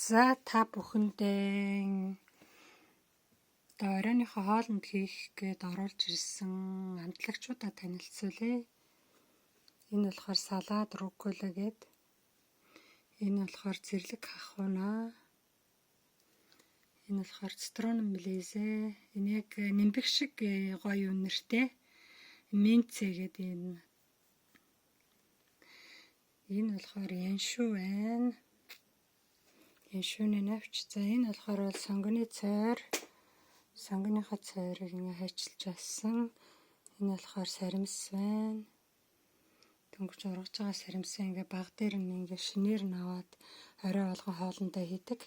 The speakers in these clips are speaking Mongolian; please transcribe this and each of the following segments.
За та бүхэндээ оройныхоо хоолнд хийх гээд оруулж ирсэн амтлагчуудаа танилцуулъя. Энэ болохоор салаад руккола гээд. Энэ болохоор зэрлэг хахуна. Энэ болохоор цитронн мелизе. Энэ яг нимбэг шиг гоё үнэртэй. Минцэ гэдэг энэ. Энэ болохоор яншуу байна. Яншууны навч. За энэ болохоор бол сонгоны цойр. Сонгоныхоо цойрыг ингээ хайчилж авсан. Энэ болохоор саримс байна. Дөнгөж ургаж байгаа саримсаа ингээ баг дээр нь ингээ шинээр наваад орой болгон хоолндоо хийдэг.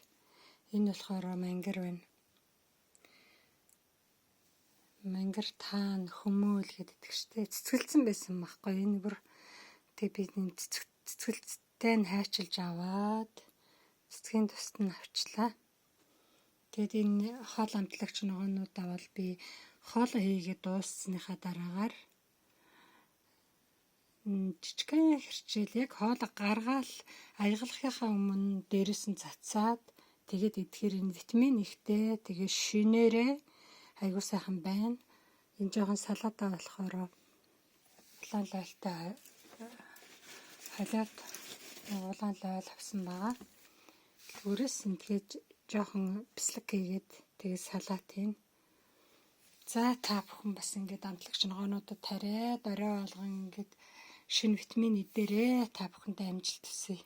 Энэ болохоор мангар байна. Мангар таан хүмүүл гэдэг штэ. Цэцгэлцэн байсан байхгүй. Энэ бүр тэг би энэ цэцгэлцтэй нь хайчилж аваад цэцгийн тусад нь авчлаа. Тэгэд энэ хоол амтлагч ногоонуудаа бол би хоолоо хийгээд дууссныхаа дараагаар жижигхэн хэрчээл яг хоолоо гаргаал аягалахынхаа өмнө дээрээс нь цацаад тэгээд идэхээр энэ витамин ихтэй тэгээд шинээрээ айгуу сайхан байна. Энэ жоохон салаатаа болохоор улаан лайлтай халиад улаан лайл авсан байгаа. Түрээс нь тэгээд жоохон бислэг хийгээд тэгээд салаат хийн. За та бүхэн бас ингээд амтлагч ногоонуудад тариад орой болгон ингээд шинэ витамин идээрээ та бүхэндээ амжилт хүсье.